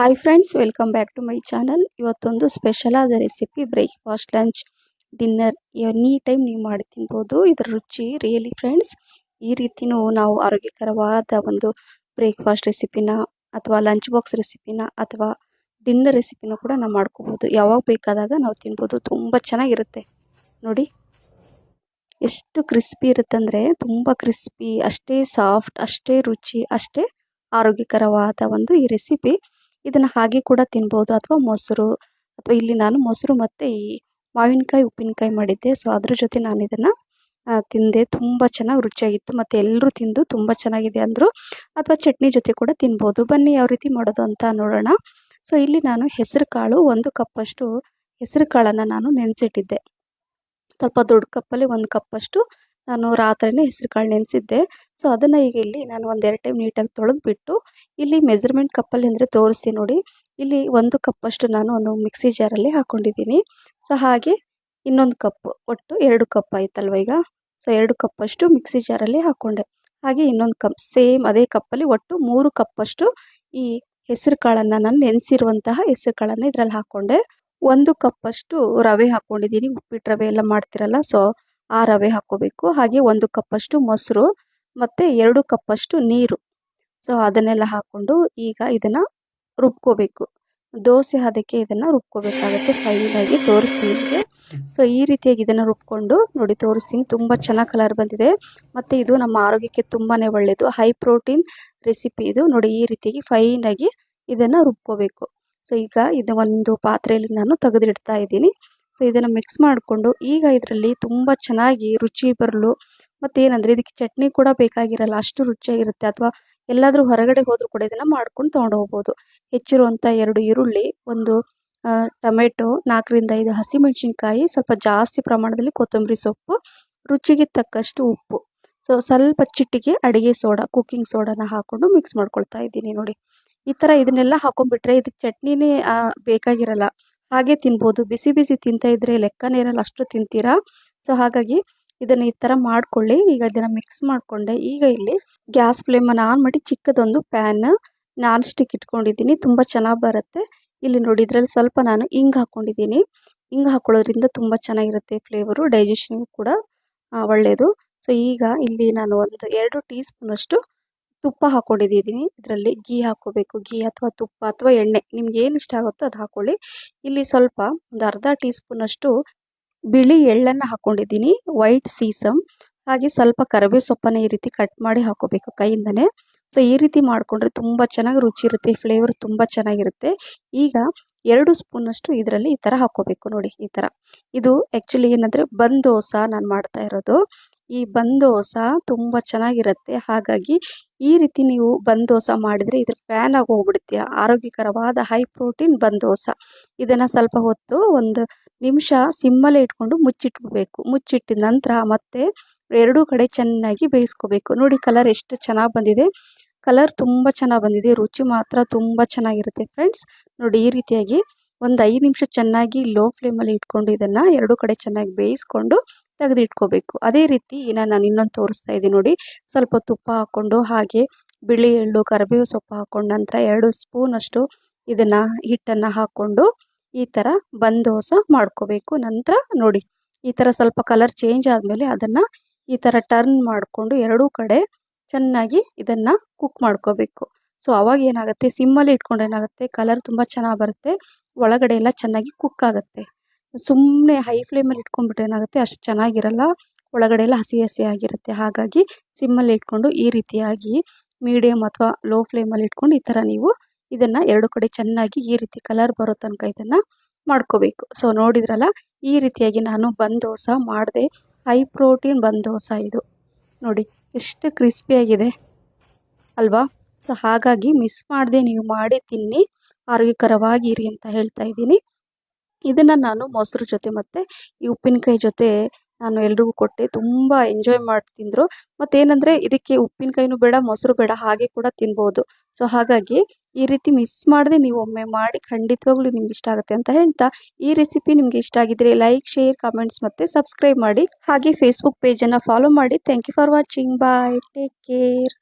Hi friends, welcome back to my channel. ಇವತ್ತೊಂದು special ಆದ recipe, breakfast, lunch, dinner any time ನೀವು ಮಾಡಿ ತಿನ್ಬೋದು. ಇದರ ರುಚಿ ರಿಯಲಿ ಫ್ರೆಂಡ್ಸ್, ಈ ರೀತಿನೂ ನಾವು ಆರೋಗ್ಯಕರವಾದ ಒಂದು ಬ್ರೇಕ್ಫಾಸ್ಟ್ ರೆಸಿಪಿನ ಅಥವಾ ಲಂಚ್ ಬಾಕ್ಸ್ ರೆಸಿಪಿನ ಅಥವಾ ಡಿನ್ನರ್ ರೆಸಿಪಿನ ಕೂಡ ನಾವು ಮಾಡ್ಕೋಬೋದು. ಯಾವಾಗ ಬೇಕಾದಾಗ ನಾವು ತಿನ್ಬೋದು. ತುಂಬ ಚೆನ್ನಾಗಿರುತ್ತೆ ನೋಡಿ. ಎಷ್ಟು ಕ್ರಿಸ್ಪಿ ಇರುತ್ತೆ ಅಂದರೆ ತುಂಬ ಕ್ರಿಸ್ಪಿ, ಅಷ್ಟೇ ಸಾಫ್ಟ್, ಅಷ್ಟೇ ರುಚಿ, ಅಷ್ಟೇ ಆರೋಗ್ಯಕರವಾದ ಒಂದು ಈ ರೆಸಿಪಿ. ಇದನ್ನು ಹಾಗೆ ಕೂಡ ತಿನ್ಬೋದು ಅಥವಾ ಮೊಸರು, ಅಥವಾ ಇಲ್ಲಿ ನಾನು ಮೊಸರು ಮತ್ತು ಈ ಮಾವಿನಕಾಯಿ ಉಪ್ಪಿನಕಾಯಿ ಮಾಡಿದ್ದೆ. ಸೊ ಅದ್ರ ಜೊತೆ ನಾನು ಇದನ್ನು ತಿಂದೆ. ತುಂಬ ಚೆನ್ನಾಗಿ ರುಚಿಯಾಗಿತ್ತು ಮತ್ತು ಎಲ್ಲರೂ ತಿಂದು ತುಂಬ ಚೆನ್ನಾಗಿದೆ ಅಂದರು. ಅಥವಾ ಚಟ್ನಿ ಜೊತೆ ಕೂಡ ತಿನ್ಬೋದು. ಬನ್ನಿ ಯಾವ ರೀತಿ ಮಾಡೋದು ಅಂತ ನೋಡೋಣ. ಸೊ ಇಲ್ಲಿ ನಾನು ಹೆಸರು ಕಾಳು 1 ಕಪ್ಪಷ್ಟು ಹೆಸರು ಕಾಳನ್ನು ನಾನು ನೆನೆಸಿಟ್ಟಿದ್ದೆ. ಸ್ವಲ್ಪ ದೊಡ್ಡ ಕಪ್ಪಲ್ಲಿ 1 ಕಪ್ಪಷ್ಟು ನಾನು ರಾತ್ರಿನೇ ಹೆಸರು ಕಾಳು ನೆನೆಸಿದ್ದೆ. ಸೊ ಅದನ್ನು ಈಗ ಇಲ್ಲಿ ನಾನು 1-2 ಟೈಮ್ ನೀಟಾಗಿ ತೊಳೆದ್ಬಿಟ್ಟು ಇಲ್ಲಿ ಮೆಜರ್ಮೆಂಟ್ ಕಪ್ಪಲ್ಲಿ ಅಂದರೆ ತೋರಿಸಿ ನೋಡಿ. ಇಲ್ಲಿ 1 ಕಪ್ಪಷ್ಟು ನಾನು ಒಂದು ಮಿಕ್ಸಿ ಜಾರಲ್ಲಿ ಹಾಕ್ಕೊಂಡಿದ್ದೀನಿ. ಸೊ ಹಾಗೆ ಇನ್ನೊಂದು ಕಪ್, ಒಟ್ಟು 2 ಕಪ್ ಆಯ್ತಲ್ವ ಈಗ. ಸೊ 2 ಕಪ್ಪಷ್ಟು ಮಿಕ್ಸಿ ಜಾರಲ್ಲಿ ಹಾಕ್ಕೊಂಡೆ. ಹಾಗೆ ಇನ್ನೊಂದು ಕಪ್ ಸೇಮ್ ಅದೇ ಕಪ್ಪಲ್ಲಿ ಒಟ್ಟು 3 ಕಪ್ಪಷ್ಟು ಈ ಹೆಸರು ಕಾಳನ್ನು, ನಾನು ನೆನೆಸಿರುವಂತಹ ಹೆಸರು ಕಾಳನ್ನು ಇದರಲ್ಲಿ ಹಾಕ್ಕೊಂಡೆ. 1 ಕಪ್ಪಷ್ಟು ರವೆ ಹಾಕ್ಕೊಂಡಿದ್ದೀನಿ. ಉಪ್ಪಿಟ್ಟು ರವೆ ಎಲ್ಲ ಮಾಡ್ತಿರಲ್ಲ, ಸೊ ಆ ರವೆ ಹಾಕ್ಕೋಬೇಕು. ಹಾಗೆ 1 ಕಪ್ಪಷ್ಟು ಮೊಸರು ಮತ್ತು 2 ಕಪ್ಪಷ್ಟು ನೀರು. ಸೊ ಅದನ್ನೆಲ್ಲ ಹಾಕ್ಕೊಂಡು ಈಗ ಇದನ್ನು ರುಬ್ಕೋಬೇಕು. ದೋಸೆ ಹದಕ್ಕೆ ಇದನ್ನು ರುಬ್ಕೋಬೇಕಾಗುತ್ತೆ. ಫೈನಾಗಿ ತೋರಿಸ್ತೀನಿ ನಿಮಗೆ. ಸೊ ಈ ರೀತಿಯಾಗಿ ಇದನ್ನು ರುಬ್ಕೊಂಡು ನೋಡಿ ತೋರಿಸ್ತೀನಿ. ತುಂಬ ಚೆನ್ನಾಗಿ ಕಲರ್ ಬಂದಿದೆ ಮತ್ತು ಇದು ನಮ್ಮ ಆರೋಗ್ಯಕ್ಕೆ ತುಂಬಾ ಒಳ್ಳೆಯದು. ಹೈ ಪ್ರೋಟೀನ್ ರೆಸಿಪಿ ಇದು ನೋಡಿ. ಈ ರೀತಿಯಾಗಿ ಫೈನಾಗಿ ಇದನ್ನು ರುಬ್ಕೋಬೇಕು. ಸೊ ಈಗ ಇದು ಒಂದು ಪಾತ್ರೆಯಲ್ಲಿ ನಾನು ತೆಗೆದಿಡ್ತಾ ಇದ್ದೀನಿ. ಸೊ ಇದನ್ನು ಮಿಕ್ಸ್ ಮಾಡಿಕೊಂಡು ಈಗ ಇದರಲ್ಲಿ ತುಂಬ ಚೆನ್ನಾಗಿ ರುಚಿ ಬರಲು, ಮತ್ತು ಏನಂದರೆ ಇದಕ್ಕೆ ಚಟ್ನಿ ಕೂಡ ಬೇಕಾಗಿರಲ್ಲ, ಅಷ್ಟು ರುಚಿಯಾಗಿರುತ್ತೆ. ಅಥವಾ ಎಲ್ಲಾದರೂ ಹೊರಗಡೆ ಹೋದರೂ ಕೂಡ ಇದನ್ನು ಮಾಡ್ಕೊಂಡು ತೊಗೊಂಡು ಹೋಗ್ಬೋದು. ಹೆಚ್ಚಿರುವಂಥ 2 ಈರುಳ್ಳಿ, 1 ಟೊಮೆಟೊ, 4-5 ಹಸಿಮೆಣಸಿನ್ಕಾಯಿ, ಸ್ವಲ್ಪ ಜಾಸ್ತಿ ಪ್ರಮಾಣದಲ್ಲಿ ಕೊತ್ತಂಬರಿ ಸೊಪ್ಪು, ರುಚಿಗೆ ತಕ್ಕಷ್ಟು ಉಪ್ಪು, ಸೊ ಸ್ವಲ್ಪ ಚಿಟಿಕೆ ಅಡುಗೆ ಸೋಡಾ, ಕುಕ್ಕಿಂಗ್ ಸೋಡಾನ ಹಾಕ್ಕೊಂಡು ಮಿಕ್ಸ್ ಮಾಡ್ಕೊಳ್ತಾ ಇದ್ದೀನಿ ನೋಡಿ. ಈ ಥರ ಇದನ್ನೆಲ್ಲ ಹಾಕೊಂಡ್ಬಿಟ್ರೆ ಇದಕ್ಕೆ ಚಟ್ನಿನೇ ಬೇಕಾಗಿರಲ್ಲ, ಹಾಗೆ ತಿನ್ಬೋದು. ಬಿಸಿ ಬಿಸಿ ತಿಂತಾ ಇದ್ರೆ ಲೆಕ್ಕನೇ ಇರಲ್ಲ, ಅಷ್ಟು ತಿಂತೀರಾ. ಸೊ ಹಾಗಾಗಿ ಇದನ್ನು ಈ ಥರ ಮಾಡ್ಕೊಳ್ಳಿ. ಈಗ ಇದನ್ನು ಮಿಕ್ಸ್ ಮಾಡಿಕೊಂಡೆ. ಈಗ ಇಲ್ಲಿ ಗ್ಯಾಸ್ ಫ್ಲೇಮನ್ನು ಆನ್ ಮಾಡಿ ಚಿಕ್ಕದೊಂದು ಪ್ಯಾನ್ ನಾನ್ ಸ್ಟಿಕ್ ಇಟ್ಕೊಂಡಿದ್ದೀನಿ. ತುಂಬ ಚೆನ್ನಾಗಿ ಬರುತ್ತೆ. ಇಲ್ಲಿ ನೋಡಿ ಇದರಲ್ಲಿ ಸ್ವಲ್ಪ ನಾನು ಹಿಂಗೆ ಹಾಕ್ಕೊಂಡಿದ್ದೀನಿ. ಹಿಂಗೆ ಹಾಕ್ಕೊಳ್ಳೋದ್ರಿಂದ ತುಂಬ ಚೆನ್ನಾಗಿರುತ್ತೆ ಫ್ಲೇವರು, ಡೈಜೆಷನ್ಗೂ ಕೂಡ ಒಳ್ಳೆಯದು. ಸೊ ಈಗ ಇಲ್ಲಿ ನಾನು ಒಂದು 2 ಟೀ ಸ್ಪೂನಷ್ಟು ತುಪ್ಪ ಹಾಕ್ಕೊಂಡಿದ್ದೀನಿ. ಇದರಲ್ಲಿ ಗೀ ಹಾಕ್ಕೋಬೇಕು. ಗೀ ಅಥವಾ ತುಪ್ಪ ಅಥವಾ ಎಣ್ಣೆ ನಿಮ್ಗೆ ಏನು ಇಷ್ಟ ಆಗುತ್ತೋ ಅದು ಹಾಕ್ಕೊಳ್ಳಿ. ಇಲ್ಲಿ ಸ್ವಲ್ಪ ಒಂದು ಅರ್ಧ ಟೀ ಸ್ಪೂನಷ್ಟು ಬಿಳಿ ಎಳ್ಳನ್ನು ಹಾಕ್ಕೊಂಡಿದ್ದೀನಿ, ವೈಟ್ ಸೀಸಮ್. ಹಾಗೆ ಸ್ವಲ್ಪ ಕರಿಬೇವು ಸೊಪ್ಪನ್ನು ಈ ರೀತಿ ಕಟ್ ಮಾಡಿ ಹಾಕ್ಕೋಬೇಕು ಕೈಯಿಂದನೇ. ಸೊ ಈ ರೀತಿ ಮಾಡಿಕೊಂಡ್ರೆ ತುಂಬ ಚೆನ್ನಾಗಿ ರುಚಿ ಇರುತ್ತೆ, ಫ್ಲೇವರ್ ತುಂಬ ಚೆನ್ನಾಗಿರುತ್ತೆ. ಈಗ 2 ಸ್ಪೂನಷ್ಟು ಇದರಲ್ಲಿ ಈ ಥರ ಹಾಕ್ಕೋಬೇಕು ನೋಡಿ. ಈ ಥರ ಇದು ಆ್ಯಕ್ಚುಲಿ ಏನಂದರೆ ಬಂದೋಸ ನಾನು ಮಾಡ್ತಾ ಇರೋದು. ಈ ಬಂದೋಸ ತುಂಬ ಚೆನ್ನಾಗಿರುತ್ತೆ. ಹಾಗಾಗಿ ಈ ರೀತಿ ನೀವು ಬಂದೋಸ ಮಾಡಿದರೆ ಇದ್ರ ಫ್ಯಾನ್ ಆಗಿ ಹೋಗ್ಬಿಡ್ತೀರ. ಆರೋಗ್ಯಕರವಾದ ಹೈ ಪ್ರೋಟೀನ್ ಬಂದೋಸ. ಇದನ್ನು ಸ್ವಲ್ಪ ಹೊತ್ತು 1 ನಿಮಿಷ ಸಿಮ್ಮಲ್ಲೇ ಇಟ್ಕೊಂಡು ಮುಚ್ಚಿಟ್ಬಿಡ್ಬೇಕು. ಮುಚ್ಚಿಟ್ಟಿದ ನಂತರ ಮತ್ತೆ 2 ಕಡೆ ಚೆನ್ನಾಗಿ ಬೇಯಿಸ್ಕೋಬೇಕು. ನೋಡಿ ಕಲರ್ ಎಷ್ಟು ಚೆನ್ನಾಗಿ ಬಂದಿದೆ. ಕಲರ್ ತುಂಬ ಚೆನ್ನಾಗಿ ಬಂದಿದೆ. ರುಚಿ ಮಾತ್ರ ತುಂಬ ಚೆನ್ನಾಗಿರುತ್ತೆ ಫ್ರೆಂಡ್ಸ್. ನೋಡಿ ಈ ರೀತಿಯಾಗಿ ಒಂದು 5 ನಿಮಿಷ ಚೆನ್ನಾಗಿ ಲೋ ಫ್ಲೇಮಲ್ಲಿ ಇಟ್ಕೊಂಡು ಇದನ್ನು 2 ಕಡೆ ಚೆನ್ನಾಗಿ ಬೇಯಿಸ್ಕೊಂಡು ತೆಗೆದಿಟ್ಕೋಬೇಕು. ಅದೇ ರೀತಿ ನಾನು ಇನ್ನೊಂದು ತೋರಿಸ್ತಾ ಇದ್ದೀನಿ ನೋಡಿ. ಸ್ವಲ್ಪ ತುಪ್ಪ ಹಾಕ್ಕೊಂಡು ಹಾಗೆ ಬಿಳಿ ಎಳ್ಳು, ಕರಿಬೇವು ಸೊಪ್ಪು ಹಾಕ್ಕೊಂಡು ನಂತರ 2 ಸ್ಪೂನಷ್ಟು ಇದನ್ನು ಹಿಟ್ಟನ್ನು ಹಾಕ್ಕೊಂಡು ಈ ಥರ ಬಂದೋಸ ಮಾಡ್ಕೋಬೇಕು. ನಂತರ ನೋಡಿ ಈ ಥರ ಸ್ವಲ್ಪ ಕಲರ್ ಚೇಂಜ್ ಆದಮೇಲೆ ಅದನ್ನು ಈ ಥರ ಟರ್ನ್ ಮಾಡಿಕೊಂಡು 2 ಕಡೆ ಚೆನ್ನಾಗಿ ಇದನ್ನು ಕುಕ್ ಮಾಡ್ಕೋಬೇಕು. ಸೊ ಅವಾಗ ಏನಾಗುತ್ತೆ, ಸಿಮ್ಮಲ್ಲಿ ಇಟ್ಕೊಂಡು ಏನಾಗುತ್ತೆ, ಕಲರ್ ತುಂಬ ಚೆನ್ನಾಗಿ ಬರುತ್ತೆ, ಒಳಗಡೆ ಎಲ್ಲ ಚೆನ್ನಾಗಿ ಕುಕ್ ಆಗುತ್ತೆ. ಸುಮ್ಮನೆ ಹೈ ಫ್ಲೇಮಲ್ಲಿ ಇಟ್ಕೊಂಡ್ಬಿಟ್ರೆ ಏನಾಗುತ್ತೆ, ಅಷ್ಟು ಚೆನ್ನಾಗಿರಲ್ಲ, ಒಳಗಡೆ ಎಲ್ಲ ಹಸಿ ಹಸಿ ಆಗಿರುತ್ತೆ. ಹಾಗಾಗಿ ಸಿಮ್ಮಲ್ಲಿ ಇಟ್ಕೊಂಡು ಈ ರೀತಿಯಾಗಿ ಮೀಡಿಯಮ್ ಅಥವಾ ಲೋ ಫ್ಲೇಮಲ್ಲಿ ಇಟ್ಕೊಂಡು ಈ ಥರ ನೀವು ಇದನ್ನು 2 ಕಡೆ ಚೆನ್ನಾಗಿ ಈ ರೀತಿ ಕಲರ್ ಬರೋ ತನಕ ಇದನ್ನು ಮಾಡ್ಕೋಬೇಕು. ಸೊ ನೋಡಿದ್ರಲ್ಲ, ಈ ರೀತಿಯಾಗಿ ನಾನು ಬಂದೋಸ ಮಾಡಿದೆ. ಹೈ ಪ್ರೋಟೀನ್ ಬಂದೋಸ ಇದು ನೋಡಿ, ಎಷ್ಟು ಕ್ರಿಸ್ಪಿಯಾಗಿದೆ ಅಲ್ವಾ. ಸೊ ಹಾಗಾಗಿ ಮಿಸ್ ಮಾಡದೆ ನೀವು ಮಾಡಿ ತಿನ್ನಿ, ಆರೋಗ್ಯಕರವಾಗಿರಿ ಅಂತ ಹೇಳ್ತಾ ಇದ್ದೀನಿ. ಇದನ್ನು ನಾನು ಮೊಸರು ಜೊತೆ ಮತ್ತು ಈ ಉಪ್ಪಿನಕಾಯಿ ಜೊತೆ ನಾನು ಎಲ್ರಿಗೂ ಕೊಟ್ಟೆ. ತುಂಬ ಎಂಜಾಯ್ ಮಾಡಿ ತಿಂದರು. ಮತ್ತೇನೆಂದರೆ ಇದಕ್ಕೆ ಉಪ್ಪಿನಕಾಯಿನೂ ಬೇಡ, ಮೊಸರು ಬೇಡ, ಹಾಗೆ ಕೂಡ ತಿನ್ಬೋದು. ಸೊ ಹಾಗಾಗಿ ಈ ರೀತಿ ಮಿಸ್ ಮಾಡದೆ ನೀವು ಒಮ್ಮೆ ಮಾಡಿ, ಖಂಡಿತವಾಗ್ಲೂ ನಿಮ್ಗೆ ಇಷ್ಟ ಆಗುತ್ತೆ ಅಂತ ಹೇಳ್ತಾ, ಈ ರೆಸಿಪಿ ನಿಮಗೆ ಇಷ್ಟ ಆಗಿದ್ರೆ ಲೈಕ್, ಶೇರ್, ಕಮೆಂಟ್ಸ್ ಮತ್ತು ಸಬ್ಸ್ಕ್ರೈಬ್ ಮಾಡಿ. ಹಾಗೆ ಫೇಸ್ಬುಕ್ ಪೇಜನ್ನು ಫಾಲೋ ಮಾಡಿ. Thank you for watching. Bye, take care.